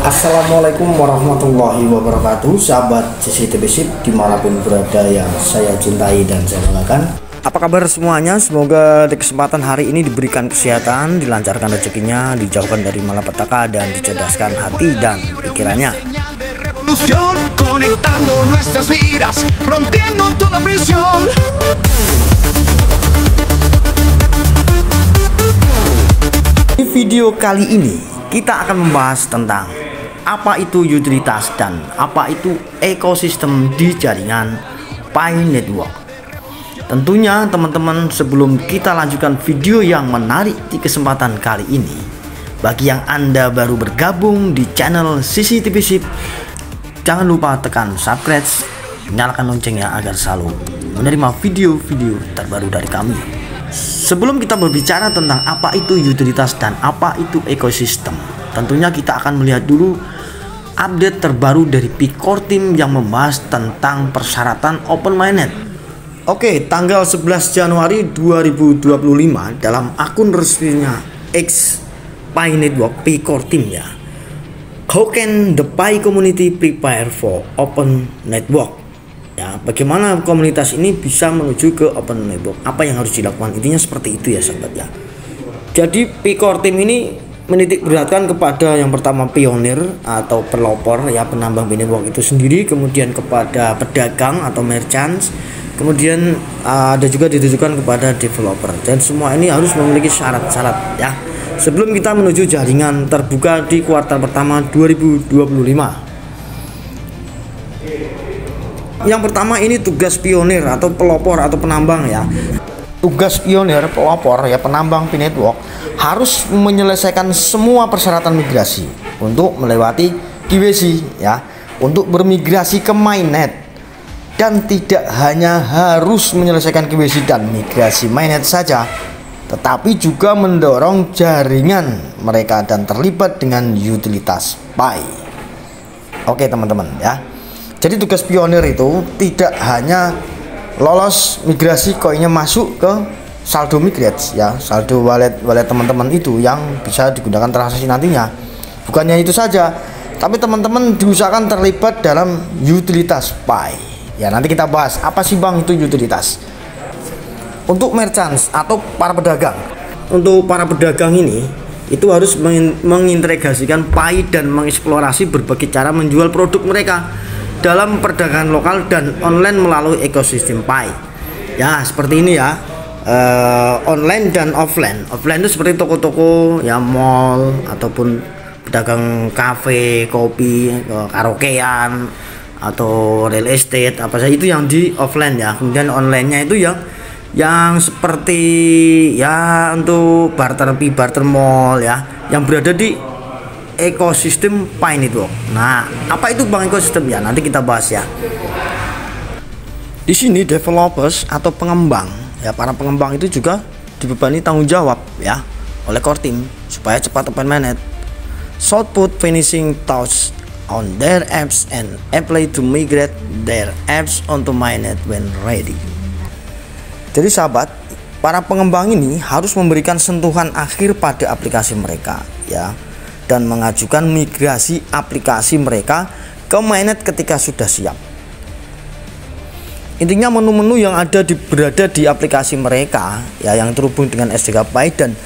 Assalamualaikum warahmatullahi wabarakatuh, sahabat CCTV Sip dimanapun berada yang saya cintai dan saya banggakan. Apa kabar semuanya? Semoga di kesempatan hari ini diberikan kesehatan, dilancarkan rezekinya, dijauhkan dari malapetaka dan dicerdaskan hati dan pikirannya. Di video kali ini kita akan membahas tentang apa itu utilitas dan apa itu ekosistem di jaringan Pi Network. Tentunya teman-teman, sebelum kita lanjutkan video yang menarik di kesempatan kali ini, bagi yang Anda baru bergabung di channel CCTV Sip, jangan lupa tekan subscribe, nyalakan loncengnya agar selalu menerima video-video terbaru dari kami. Sebelum kita berbicara tentang apa itu utilitas dan apa itu ekosistem, tentunya kita akan melihat dulu update terbaru dari Pi Core Team yang membahas tentang persyaratan open mainnet. Oke, tanggal 11 Januari 2025 dalam akun resminya X Pi Network Pi Core Team ya. How can the Pi community prepare for open network? Ya, bagaimana komunitas ini bisa menuju ke open network? Apa yang harus dilakukan? Intinya seperti itu ya sahabat ya. Jadi Pi Core Team ini menitik beratkan kepada yang pertama pionir atau pelopor ya, penambang Pi Network itu sendiri, kemudian kepada pedagang atau merchants, kemudian ada juga ditujukan kepada developer, dan semua ini harus memiliki syarat-syarat ya sebelum kita menuju jaringan terbuka di kuartal pertama 2025. Yang pertama ini tugas pionir atau pelopor atau penambang ya. Tugas pionir, pelopor ya, penambang Pi Network harus menyelesaikan semua persyaratan migrasi untuk melewati KYC ya, untuk bermigrasi ke mainnet, dan tidak hanya harus menyelesaikan KYC dan migrasi mainnet saja, tetapi juga mendorong jaringan mereka dan terlibat dengan utilitas Pi. Oke teman-teman ya. Jadi tugas pionir itu tidak hanya lolos migrasi koinnya masuk ke saldo migrate ya, saldo wallet teman-teman itu yang bisa digunakan transaksi nantinya. Bukannya itu saja, tapi teman-teman diusahakan terlibat dalam utilitas Pi. Ya, nanti kita bahas apa sih Bang itu utilitas. Untuk merchants atau para pedagang. Untuk para pedagang ini itu harus mengintegrasikan Pi dan mengeksplorasi berbagai cara menjual produk mereka dalam perdagangan lokal dan online melalui ekosistem Pi. Ya, seperti ini ya. Online dan offline. Offline itu seperti toko-toko ya, mall ataupun pedagang kafe, kopi, karaokean atau real estate, apa saja itu yang di offline ya. Kemudian online-nya itu yang seperti ya untuk barter mall ya, yang berada di ekosistem Pi Network. Nah, apa itu Bang ekosistem ya? Nanti kita bahas ya. Di sini developers atau pengembang ya, para pengembang itu juga dibebani tanggung jawab ya oleh core team supaya cepat open mainnet. Should put finishing touch on their apps and apply to migrate their apps onto mainnet when ready. Jadi sahabat, para pengembang ini harus memberikan sentuhan akhir pada aplikasi mereka ya, dan mengajukan migrasi aplikasi mereka ke mainnet ketika sudah siap. Intinya menu-menu yang berada di aplikasi mereka ya, yang terhubung dengan SDK Pi dan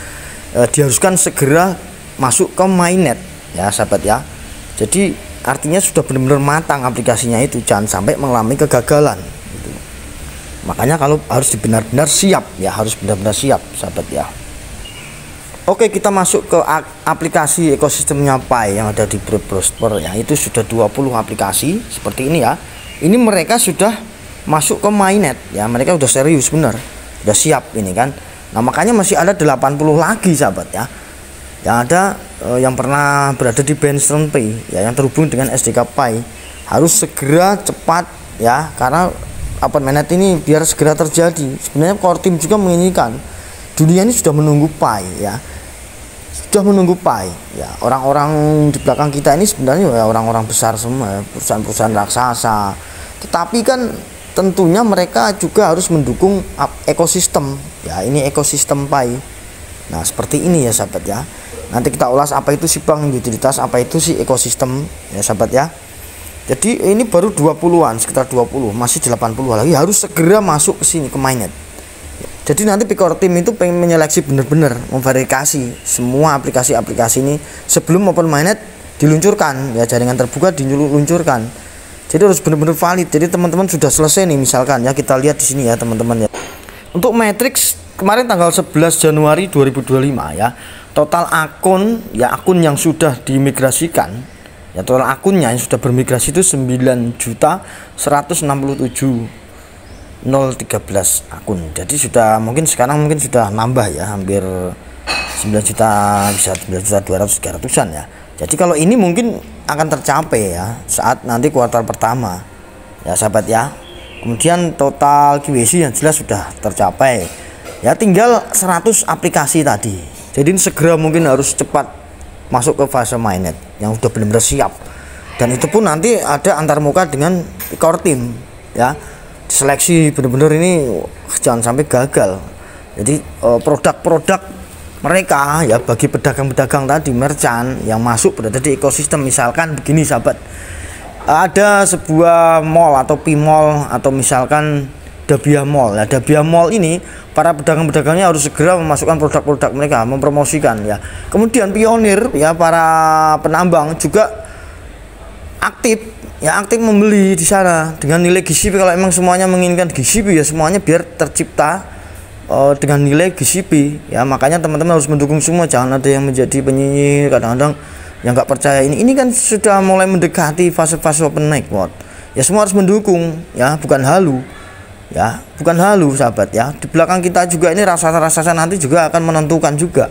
diharuskan segera masuk ke mainnet ya sahabat ya. Jadi artinya sudah benar-benar matang aplikasinya itu, jangan sampai mengalami kegagalan gitu. Makanya kalau harus benar-benar siap ya, harus benar-benar siap sahabat ya. Oke, kita masuk ke aplikasi ekosistemnya Pi yang ada di browser ya. Itu sudah 20 aplikasi seperti ini ya. Ini mereka sudah masuk ke mainnet ya, mereka udah serius bener, udah siap ini kan. Nah, makanya masih ada 80 lagi sahabat ya, yang ada yang pernah berada di Brainstorm Pi ya, yang terhubung dengan SDK Pi. Harus segera cepat ya, karena open mainnet ini biar segera terjadi. Sebenarnya core team juga menginginkan, dunia ini sudah menunggu Pi ya, sudah menunggu Pi ya. Orang-orang di belakang kita ini sebenarnya ya orang-orang besar semua, perusahaan-perusahaan raksasa, tetapi kan tentunya mereka juga harus mendukung ekosistem ya. Ini ekosistem Pi. Nah, seperti ini ya sahabat ya. Nanti kita ulas apa itu sih bank utilitas, apa itu sih ekosistem ya sahabat ya. Jadi ini baru 20-an, sekitar 20, masih 80 lagi, harus segera masuk ke sini ke mainnet. Jadi nanti Picor Team itu pengen menyeleksi benar-benar, memverifikasi semua aplikasi-aplikasi ini sebelum open mainnet diluncurkan ya, jaringan terbuka diluncurkan. Jadi harus benar-benar valid. Jadi teman-teman sudah selesai nih misalkan ya, kita lihat di sini ya teman-teman ya. Untuk matrix kemarin tanggal 11 Januari 2025 ya, total akun ya, akun yang sudah dimigrasikan ya, total akunnya yang sudah bermigrasi itu 9.167.013 akun. Jadi sudah mungkin sekarang mungkin sudah nambah ya, hampir 9 juta, bisa 9.200.300-an ya. Jadi kalau ini mungkin akan tercapai ya saat nanti kuartal pertama ya sahabat ya. Kemudian total KYC yang jelas sudah tercapai ya, tinggal 100 aplikasi tadi. Jadi ini segera mungkin harus cepat masuk ke fase mainnet yang sudah benar-benar siap. Dan itu pun nanti ada antarmuka dengan Picor Team ya. Seleksi benar-benar ini jangan sampai gagal. Jadi produk-produk mereka ya, bagi pedagang-pedagang tadi, merchant yang masuk berada di ekosistem. Misalkan begini sahabat, ada sebuah mall atau P-mall atau misalkan Dabia Mall ya. Dabia Mall ini para pedagang-pedagangnya harus segera memasukkan produk-produk mereka, mempromosikan ya. Kemudian pionir ya, para penambang juga aktif ya, aktif membeli di sana dengan nilai GCP. Kalau emang semuanya menginginkan GCP ya, semuanya biar tercipta dengan nilai GCP ya. Makanya teman-teman harus mendukung semua, jangan ada yang menjadi penyinyir kadang-kadang yang nggak percaya. Ini kan sudah mulai mendekati fase-fase open network ya, semua harus mendukung ya, bukan halu ya, bukan halu sahabat ya. Di belakang kita juga ini raksasa-raksasa nanti juga akan menentukan juga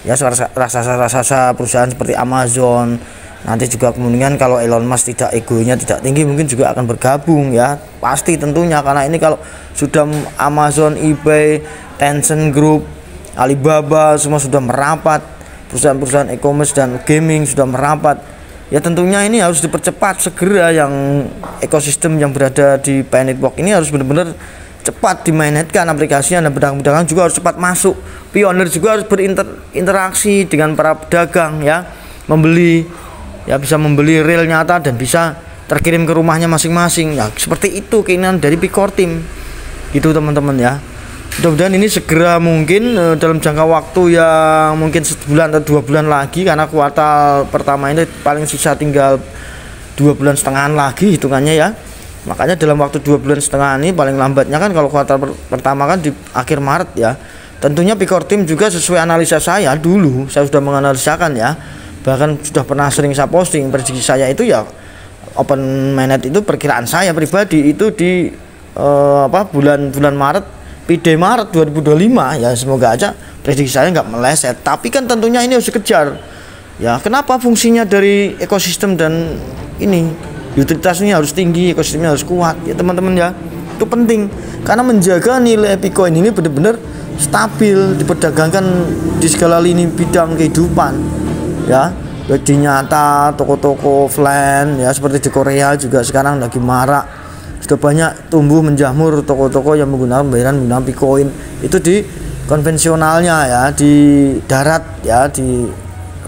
ya, raksasa-raksasa perusahaan seperti Amazon. Nanti juga kemungkinan kalau Elon Musk tidak, egonya tidak tinggi, mungkin juga akan bergabung ya, pasti tentunya. Karena ini kalau sudah Amazon, eBay, Tencent Group, Alibaba semua sudah merapat, perusahaan-perusahaan e-commerce dan gaming sudah merapat ya, tentunya ini harus dipercepat segera. Yang ekosistem yang berada di Pi Network ini harus benar-benar cepat dimainetkan aplikasinya, dan pedagang-pedagang juga harus cepat masuk. Pionir juga harus berinteraksi dengan para pedagang ya, membeli ya, bisa membeli real nyata dan bisa terkirim ke rumahnya masing-masing ya. Seperti itu keinginan dari Picor Team gitu teman-teman ya. Mudah-mudahan ini segera mungkin dalam jangka waktu yang mungkin 1 bulan atau 2 bulan lagi, karena kuartal pertama ini paling sisa tinggal 2,5 bulan lagi hitungannya ya. Makanya dalam waktu 2,5 bulan ini paling lambatnya kan, kalau kuartal pertama kan di akhir Maret ya. Tentunya Picor Team juga sesuai analisa saya dulu, saya sudah menganalisakan ya, bahkan sudah pernah sering saya posting. Prediksi saya itu ya, open mainnet itu perkiraan saya pribadi itu di bulan Maret, PD Maret 2025 ya. Semoga aja prediksi saya nggak meleset, tapi kan tentunya ini harus dikejar ya. Kenapa? Fungsinya dari ekosistem dan ini utilitas ini harus tinggi, ekosistemnya harus kuat ya teman-teman ya. Itu penting karena menjaga nilai Bitcoin ini benar-benar stabil, diperdagangkan di segala lini bidang kehidupan ya, baik di nyata, toko-toko offline ya, seperti di Korea juga sekarang lagi marak, sudah banyak tumbuh menjamur toko-toko yang menggunakan menggunakan Bitcoin itu di konvensionalnya ya, di darat ya, di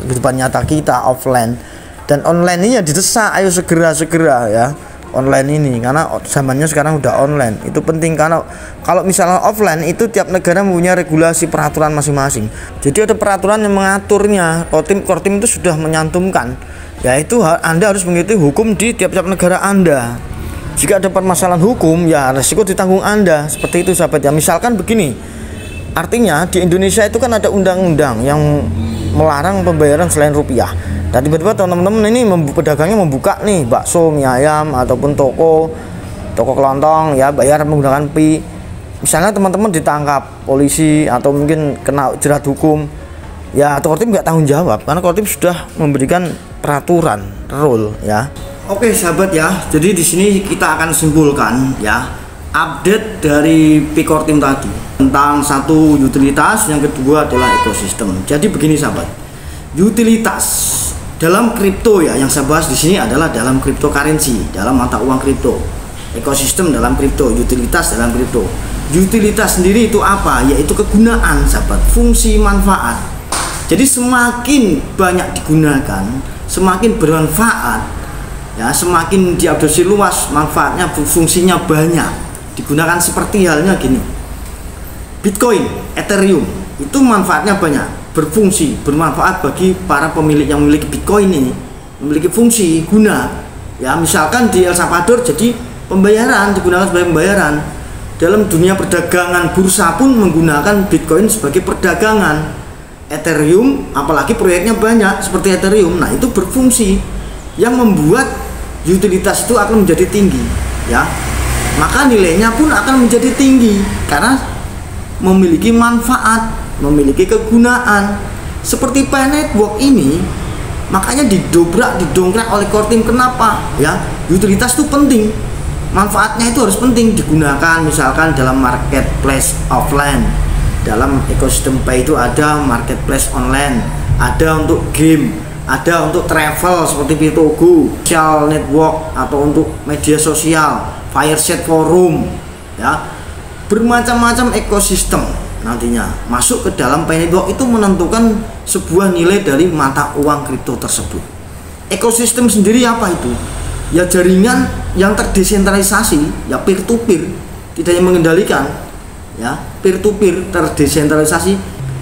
kehidupan nyata kita offline. Dan online ini ya didesak, ayo segera ya online ini, karena zamannya sekarang udah online. Itu penting karena kalau misalnya offline itu tiap negara mempunyai regulasi peraturan masing-masing. Jadi ada peraturan yang mengaturnya. Core Team itu sudah menyantumkan, yaitu Anda harus mengikuti hukum di tiap-tiap negara Anda. Jika ada permasalahan hukum ya resiko ditanggung Anda. Seperti itu sahabat ya. Misalkan begini, artinya di Indonesia itu kan ada undang-undang yang melarang pembayaran selain rupiah. Dan tiba-tiba teman-teman ini pedagangnya membuka nih bakso, mie ayam ataupun toko kelontong ya, bayar menggunakan Pi. Misalnya teman-teman ditangkap polisi atau mungkin kena jerat hukum ya, Core Team nggak tanggung jawab karena Core Team sudah memberikan peraturan rule ya. Oke sahabat ya, jadi di sini kita akan simpulkan ya update dari Picor Team tadi tentang satu utilitas, yang kedua adalah ekosistem. Jadi begini sahabat, utilitas dalam kripto ya, yang saya bahas di sini adalah dalam cryptocurrency, dalam mata uang kripto. Ekosistem dalam kripto, utilitas dalam kripto. Utilitas sendiri itu apa? Yaitu kegunaan sahabat, fungsi manfaat Jadi semakin banyak digunakan, semakin bermanfaat, ya, semakin diadopsi luas, manfaatnya, fungsinya banyak digunakan. Seperti halnya gini, Bitcoin, Ethereum itu manfaatnya banyak, berfungsi, bermanfaat bagi para pemilik yang memiliki Bitcoin ini, memiliki fungsi guna. Ya, misalkan di El Salvador jadi pembayaran, digunakan sebagai pembayaran. Dalam dunia perdagangan, bursa pun menggunakan Bitcoin sebagai perdagangan. Ethereum, apalagi proyeknya banyak seperti Ethereum, nah itu berfungsi yang membuat utilitas itu akan menjadi tinggi, ya. Maka nilainya pun akan menjadi tinggi karena memiliki manfaat, memiliki kegunaan. Seperti Pi Network ini, makanya didongkrak oleh core team. Kenapa? Ya, utilitas itu penting, manfaatnya itu harus penting digunakan. Misalkan dalam marketplace offline, dalam ekosistem Pi itu ada marketplace online, ada untuk game, ada untuk travel seperti Pitogo, social network atau untuk media sosial, Fireside forum, ya, bermacam-macam ekosistem. Nantinya masuk ke dalam Pi Network itu menentukan sebuah nilai dari mata uang kripto tersebut. Ekosistem sendiri apa itu? Ya, jaringan yang terdesentralisasi, ya, peer to peer, tidak yang mengendalikan, ya, peer to peer, terdesentralisasi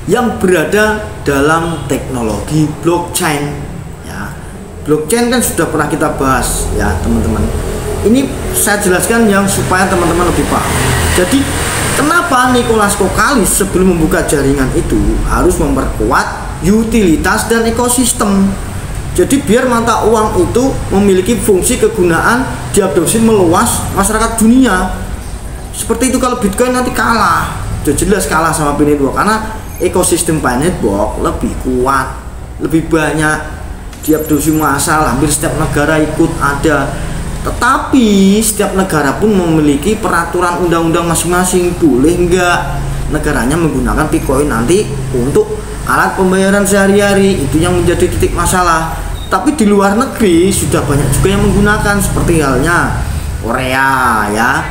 yang berada dalam teknologi blockchain, ya. Blockchain kan sudah pernah kita bahas, ya teman-teman. Ini saya jelaskan yang supaya teman-teman lebih paham. Jadi kenapa Nicholas Kokalis sebelum membuka jaringan itu harus memperkuat utilitas dan ekosistem. Jadi biar mata uang itu memiliki fungsi kegunaan, diadopsi meluas masyarakat dunia. Seperti itu. Kalau Bitcoin nanti kalah, sudah jelas kalah sama Pi Network karena ekosistem Pi Network lebih kuat, lebih banyak diadopsi massal, hampir setiap negara ikut ada. Tetapi setiap negara pun memiliki peraturan undang-undang masing-masing. Boleh enggak negaranya menggunakan Bitcoin nanti untuk alat pembayaran sehari-hari, itu yang menjadi titik masalah. Tapi di luar negeri sudah banyak juga yang menggunakan, seperti halnya Korea, ya.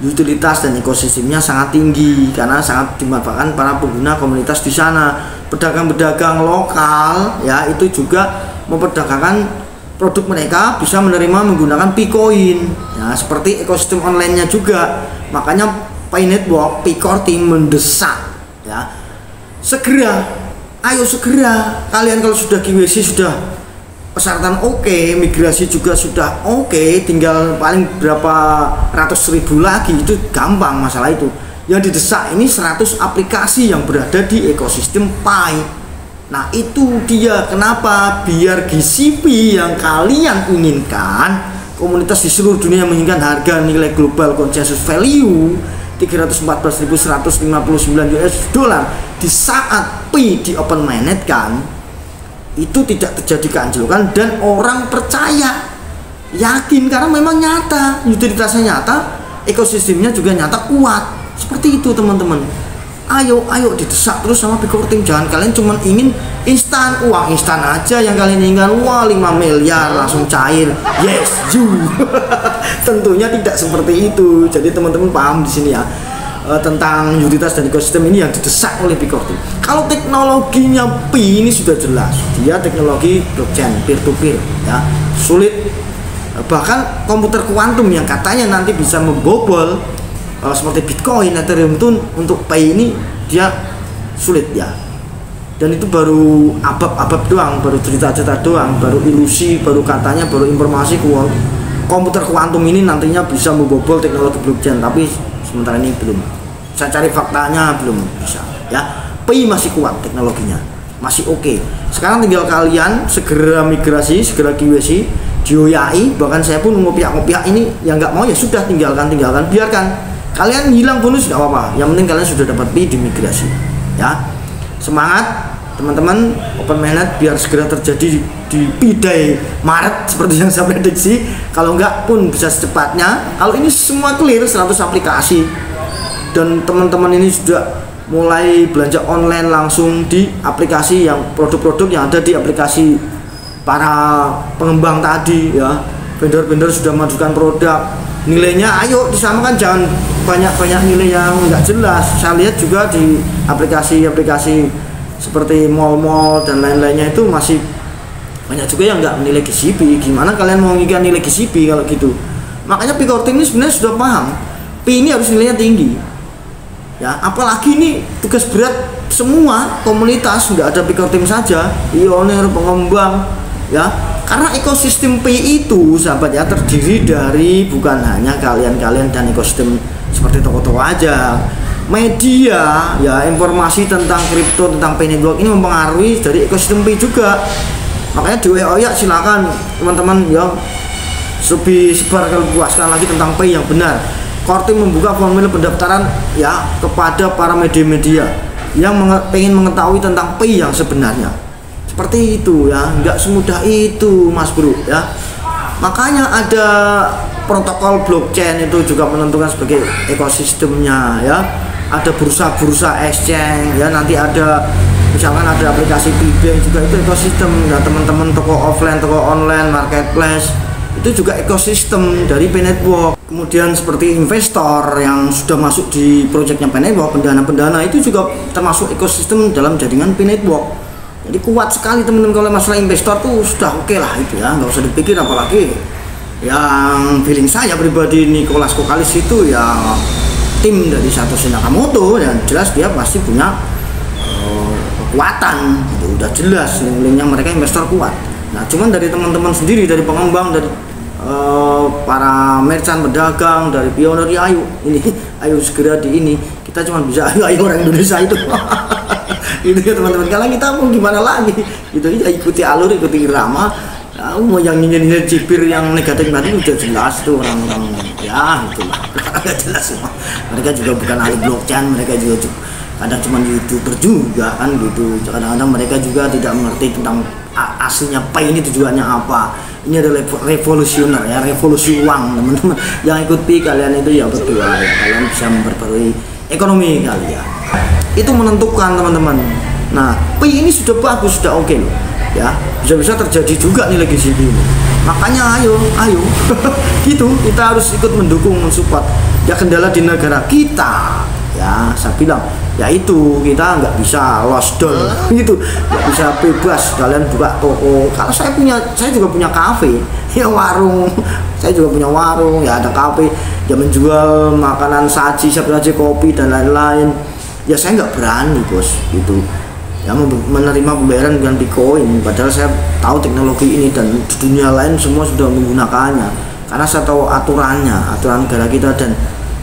Utilitas dan ekosistemnya sangat tinggi karena sangat dimanfaatkan para pengguna komunitas di sana. Pedagang-pedagang lokal, ya, itu juga memperdagangkan produk mereka bisa menerima menggunakan Bitcoin, ya, seperti ekosistem online-nya juga. Makanya Pi Network, Pi Core Team mendesak, ya, segera, ayo segera kalian kalau sudah KYC, sudah persyaratan oke, migrasi juga sudah oke, tinggal paling berapa ratus ribu lagi, itu gampang masalah itu. Yang didesak ini 100 aplikasi yang berada di ekosistem Pi. Nah itu dia kenapa, biar GCP yang kalian inginkan, komunitas di seluruh dunia yang menginginkan harga nilai global consensus value 314.159 US dollar di saat Pi di open mainnet kan, itu tidak terjadi keanjlokan dan orang percaya, yakin, karena memang nyata, utilitasnya nyata, ekosistemnya juga nyata, kuat. Seperti itu teman-teman. Ayo didesak terus sama Pi Core Team. Jangan kalian cuma ingin instan, uang instan aja yang kalian inginkan. Wah, 5 miliar langsung cair, yes you. Tentunya tidak seperti itu. Jadi teman-teman paham di sini ya, tentang utilitas dan ekosistem ini yang didesak oleh Pi Core Team. Kalau teknologinya Pi ini sudah jelas, dia teknologi blockchain peer to peer, ya, sulit. Bahkan komputer kuantum yang katanya nanti bisa membobol seperti Bitcoin, Ethereum itu, untuk Pi ini dia sulit, ya. Dan itu baru abab-abab doang, baru cerita-cerita doang, baru ilusi, baru katanya, baru informasi komputer kuantum ini nantinya bisa membobol teknologi blockchain, tapi sementara ini belum. Saya cari faktanya belum bisa, ya. Pi masih kuat teknologinya, masih oke. Sekarang tinggal kalian segera migrasi, segera KYC, dioyai. Bahkan saya pun ngopiak-ngopiak ini yang nggak mau, ya sudah, tinggalkan, biarkan. Kalian hilang bonus nggak apa-apa, yang penting kalian sudah dapat Pi di migrasi, ya. Semangat teman-teman, open mainnet biar segera terjadi di Pi Day Maret seperti yang saya prediksi. Kalau enggak pun bisa secepatnya. Kalau ini semua clear 100 aplikasi dan teman-teman ini sudah mulai belanja online langsung di aplikasi, yang produk-produk yang ada di aplikasi para pengembang tadi, ya. Vendor-vendor sudah mengajukan produk, nilainya ayo disamakan, jangan banyak-banyak nilai yang nggak jelas. Saya lihat juga di aplikasi seperti mall-mall dan lain-lainnya itu masih banyak juga yang nggak menilai GCP. Gimana kalian mau nilai GCP kalau gitu? Makanya P Core Team ini sebenarnya sudah paham P ini harus nilainya tinggi ya, apalagi ini tugas berat semua komunitas, nggak ada P Core Team saja, pionir, pengembang ya, karena ekosistem P itu sahabat ya terdiri dari bukan hanya kalian dan ekosistem seperti toko-toko aja, media ya, informasi tentang kripto, tentang P Network ini mempengaruhi dari ekosistem P juga. Makanya di WA ya silakan teman-teman ya lebih luaskan lagi tentang P yang benar. Core Team membuka formulir pendaftaran ya kepada para media-media yang pengen mengetahui tentang P yang sebenarnya. Seperti itu ya, nggak semudah itu Mas Bro ya. Makanya ada protokol blockchain itu juga menentukan sebagai ekosistemnya ya. Ada bursa-bursa exchange ya, nanti ada misalkan ada aplikasi P-Bank juga, itu ekosistem ya teman-teman. Toko offline, toko online, marketplace itu juga ekosistem dari P Network. Kemudian seperti investor yang sudah masuk di proyeknya P Network, pendana-pendana itu juga termasuk ekosistem dalam jaringan P Network. Jadi kuat sekali teman-teman kalau masalah investor tuh sudah oke lah itu ya, nggak usah dipikir. Apalagi yang feeling saya pribadi Nicholas Kokalis itu ya tim dari Satoshi Nakamoto, dan jelas dia pasti punya kekuatan, itu udah jelas link-linknya, mereka investor kuat. Nah cuman dari teman-teman sendiri, dari pengembang, dari para merchant, pedagang, dari pionir ya ayo ini ayo segera di ini, kita cuma bisa ayo orang Indonesia itu itu ya teman-teman, kalau kita mau gimana lagi gitu ya, ikuti alur, ikuti irama. Nah, mau yang nyinyir cibir yang negatif tadi udah jelas tuh orang-orang ya itulah agak jelas semua. Mereka juga bukan ahli blockchain, mereka juga kadang cuma YouTuber juga kan gitu. Kadang-kadang mereka juga tidak mengerti tentang aslinya P ini tujuannya apa. Ini adalah revolusioner ya, revolusi uang teman-teman. Yang ikut P kalian itu ya berdua ya, kalian bisa memperbarui ekonomi kalian. Itu menentukan teman-teman. Nah P ini sudah bagus, sudah oke loh ya, bisa-bisa terjadi juga nih lagi sini. Makanya ayo gitu, kita harus ikut mendukung, mensupport ya. Kendala di negara kita ya, saya bilang yaitu kita nggak bisa lost down gitu, nggak bisa bebas kalian buka toko. Kalau saya juga punya kafe ya, warung, saya juga punya warung ya, ada kafe yang menjual makanan saji, saji kopi dan lain-lain ya. Saya nggak berani bos gitu ya menerima pembayaran dengan Bitcoin, padahal saya tahu teknologi ini dan di dunia lain semua sudah menggunakannya, karena saya tahu aturannya, aturan negara kita, dan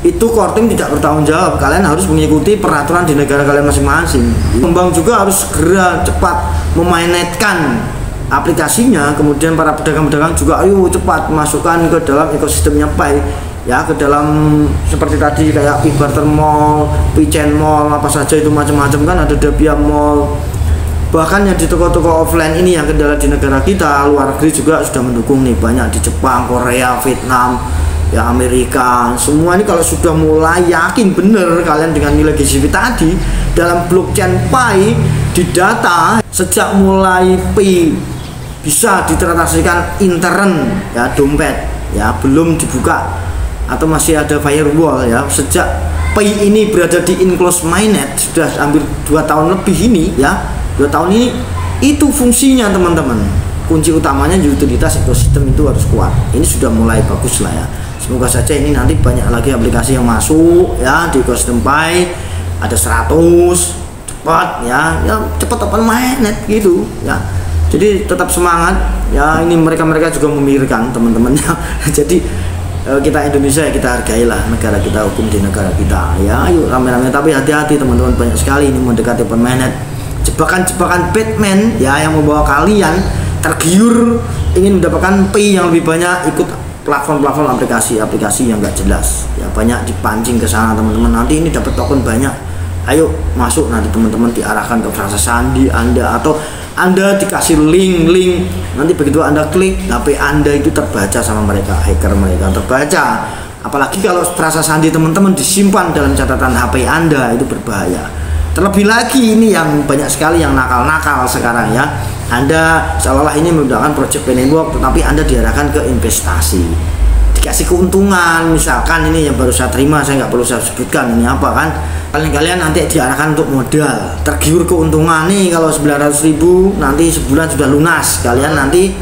itu Core Team tidak bertanggung jawab. Kalian harus mengikuti peraturan di negara kalian masing-masing. Pengembang juga harus segera cepat memainetkan aplikasinya, kemudian para pedagang-pedagang juga ayo cepat masukkan ke dalam ekosistemnya Pi ya, ke dalam seperti tadi kayak P Barter Mall, P Chain Mall, apa saja itu macam-macam kan, ada Dabia Mall. Bahkan yang di toko-toko offline ini yang kendala di negara kita, luar negeri juga sudah mendukung nih, banyak di Jepang, Korea, Vietnam ya, Amerika. Semua ini kalau sudah mulai yakin bener kalian dengan nilai GCP tadi dalam blockchain Pi di data, sejak mulai Pi bisa ditransaksikan intern ya, dompet ya belum dibuka atau masih ada firewall ya, sejak Pi ini berada di enclosed mainnet sudah hampir 2 tahun lebih ini ya, 2 tahun ini itu fungsinya teman-teman. Kunci utamanya utilitas ekosistem itu harus kuat. Ini sudah mulai bagus lah ya. Semoga saja ini nanti banyak lagi aplikasi yang masuk ya di ekosistem Pi, ada 100 cepat ya cepat open mainnet gitu ya. Jadi tetap semangat ya, ini mereka juga memikirkan teman-teman ya. Jadi kita Indonesia ya, kita hargailah negara kita, hukum di negara kita ya. Ayo rame-rame, tapi hati-hati teman-teman, banyak sekali ini mendekati open mainnet, jebakan-jebakan Batman ya yang membawa kalian tergiur ingin mendapatkan P yang lebih banyak, ikut platform-platform aplikasi yang nggak jelas ya, banyak dipancing ke sana teman-teman. Nanti ini dapat token banyak, ayo masuk, nanti teman-teman diarahkan ke frasa sandi Anda, atau Anda dikasih link, nanti begitu Anda klik, HP Anda itu terbaca sama mereka, hacker mereka terbaca. Apalagi kalau frasa sandi teman-teman disimpan dalam catatan HP Anda, itu berbahaya. Terlebih lagi ini yang banyak sekali yang nakal-nakal sekarang ya, Anda seolah-olah ini menggunakan project P Network, tetapi Anda diarahkan ke investasi, dikasih keuntungan, misalkan ini yang baru saya terima, saya nggak perlu saya sebutkan ini apa kan, kalian nanti diarahkan untuk modal, tergiur keuntungan nih kalau 900.000 nanti sebulan sudah lunas, kalian nanti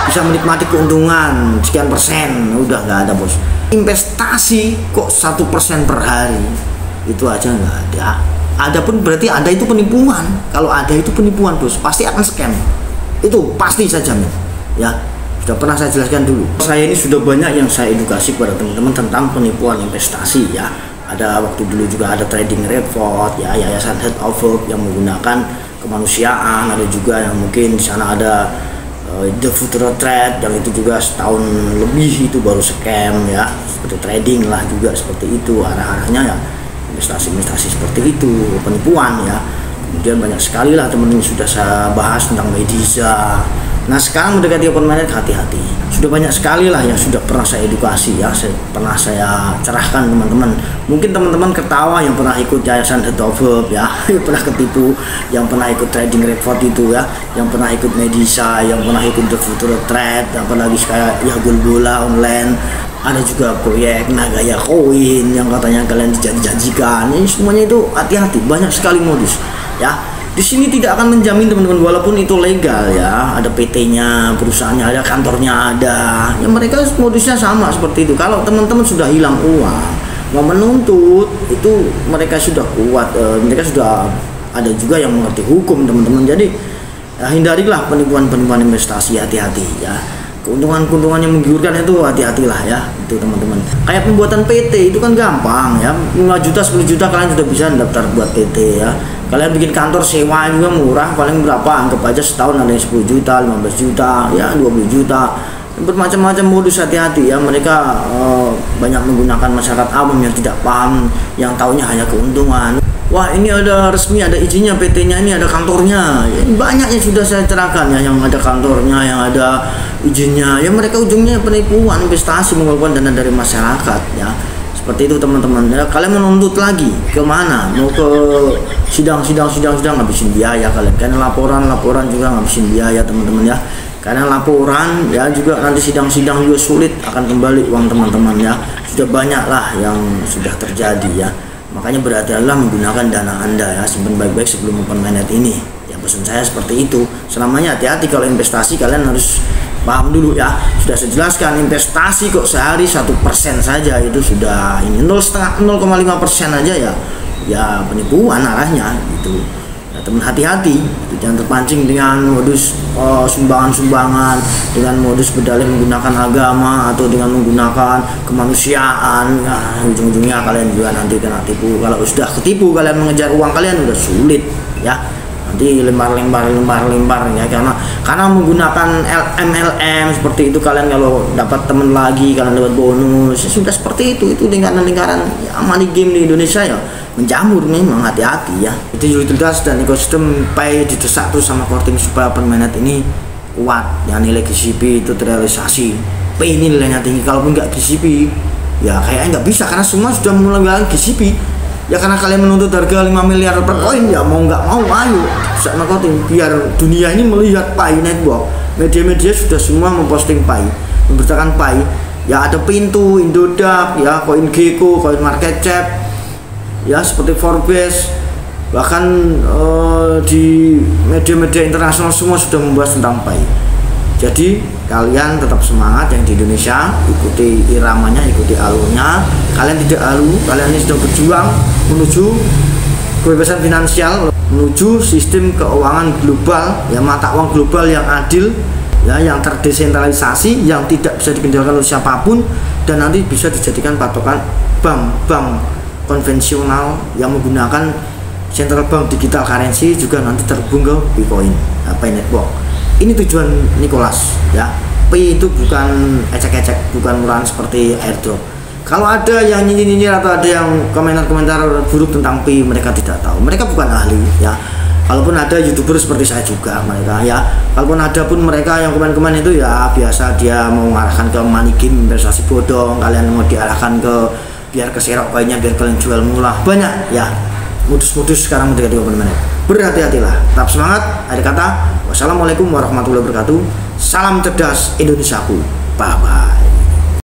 bisa menikmati keuntungan sekian persen, udah nggak ada bos. Investasi kok 1% per hari, itu aja nggak ada. Ada pun berarti ada itu penipuan. Kalau ada itu penipuan bos, pasti akan scam. Itu pasti saya jamin. Ya, sudah pernah saya jelaskan dulu. Saya ini sudah banyak yang saya edukasi kepada teman-teman tentang penipuan investasi ya. Ada waktu dulu juga ada trading report ya, yayasan Head of Hope yang menggunakan kemanusiaan. Ada juga yang mungkin di sana ada The Future Trade yang itu juga setahun lebih itu baru scam ya, seperti trading lah juga seperti itu arah-arahnya ya, investasi seperti itu, penipuan ya. Kemudian banyak sekali lah teman-teman sudah saya bahas tentang Mediza. Nah sekarang mendekati open market, hati-hati. Sudah banyak sekali lah yang sudah pernah saya edukasi ya, pernah saya cerahkan teman-teman. Mungkin teman-teman ketawa yang pernah ikut yayasan Head of Hope ya, yang pernah ketipu, yang pernah ikut trading report itu ya, yang pernah ikut Mediza, yang pernah ikut The Future Trade, apalagi kayak ya bola online. Ada juga proyek Nagaya Koin yang katanya kalian dijanjikan. Ini semuanya itu hati-hati, banyak sekali modus ya. Di sini tidak akan menjamin teman-teman, walaupun itu legal ya, ada PT-nya, perusahaannya ada, kantornya ada. Ya mereka modusnya sama seperti itu. Kalau teman-teman sudah hilang uang, mau menuntut itu mereka sudah kuat, mereka sudah ada juga yang mengerti hukum teman-teman. Jadi ya, hindarilah penipuan-penipuan investasi, hati-hati ya. Keuntungan-keuntungan yang menggiurkan itu hati-hatilah ya, itu teman-teman. Kayak pembuatan PT itu kan gampang ya, 5 juta 10 juta kalian sudah bisa daftar buat PT ya. Kalian bikin kantor sewa juga murah, paling berapa, anggap aja setahun ada yang 10 juta 15 juta ya, 20 juta. Bermacam-macam modus, hati-hati ya. Mereka banyak menggunakan masyarakat awam yang tidak paham, yang taunya hanya keuntungan. Wah ini ada resmi, ada izinnya PT-nya, ini ada kantornya ya, banyak yang sudah saya cerahkan ya, yang ada kantornya, yang ada izinnya ya. Mereka ujungnya penipuan investasi, mengumpulkan dana dari masyarakat ya, seperti itu teman-teman ya. Kalian menuntut lagi kemana, mau ke sidang ngabisin biaya kalian, karena laporan juga ngabisin biaya teman-teman ya. Karena laporan ya juga nanti sidang juga sulit akan kembali uang teman-teman ya. Sudah banyak lah yang sudah terjadi ya. Makanya berhati-hatilah menggunakan dana Anda ya, simpan baik-baik sebelum open mainnet ini. Ya pesan saya seperti itu. Selamanya hati-hati kalau investasi, kalian harus paham dulu ya. Sudah saya jelaskan, investasi kok sehari 1% saja itu sudah ini 0,5% aja ya penipuan arahnya gitu. Ya, teman hati-hati, jangan terpancing dengan modus sumbangan-sumbangan, dengan modus berdalih menggunakan agama atau dengan menggunakan kemanusiaan. Nah, ujung-ujungnya kalian juga nanti kena tipu. Kalau sudah ketipu, kalian mengejar uang kalian udah sulit ya. Nanti lembar ya, karena menggunakan MLM seperti itu, kalian kalau dapat teman lagi, kalian dapat bonus ya, sudah seperti itu lingkaran ya, money game di Indonesia ya menjamur memang, hati-hati ya. Itu utilitas dan ekosistem Pi didesak terus sama Korting supaya open mainnet ini kuat ya, nilai GCP itu terrealisasi. Pi ini nilainya tinggi, kalaupun nggak GCP ya kayaknya nggak bisa, karena semua sudah mulai GCP ya. Karena kalian menuntut harga 5 miliar per koin ya, mau nggak mau ayo sama Korting, biar dunia ini melihat Pi Network. Media-media sudah semua memposting Pi, memberitakan Pi ya. Ada Pintu, Indodap ya, Koin Gecko, Koin Market Cap ya, seperti Forbes, bahkan di media-media internasional semua sudah membahas tentang Pi. Jadi kalian tetap semangat yang di Indonesia, ikuti iramanya, ikuti alurnya. Kalian tidak halu, kalian ini sudah berjuang menuju kebebasan finansial, menuju sistem keuangan global ya, mata uang global yang adil ya, yang terdesentralisasi, yang tidak bisa dikendalikan oleh siapapun, dan nanti bisa dijadikan patokan bank-bank konvensional yang menggunakan central bank digital currency juga nanti terhubung ke Bitcoin, Pi Network. Ini tujuan Nicholas ya. Pi itu bukan ecek-ecek, bukan murahan seperti airdrop. Kalau ada yang nyinyir atau ada yang komentar-komentar buruk tentang Pi, mereka tidak tahu, mereka bukan ahli ya. Kalaupun ada YouTuber seperti saya juga mereka ya, kalaupun ada pun mereka yang komen-komen itu ya biasa, dia mau mengarahkan ke money game, investasi bodong, kalian mau diarahkan ke biar keserok Pi-nya, biar kalian jual murah. Banyak ya modus-modus sekarang mendekati open mainnet. Berhati-hatilah, tetap semangat. Akhir kata, wassalamualaikum warahmatullahi wabarakatuh. Salam cerdas Indonesiaku, bye bye.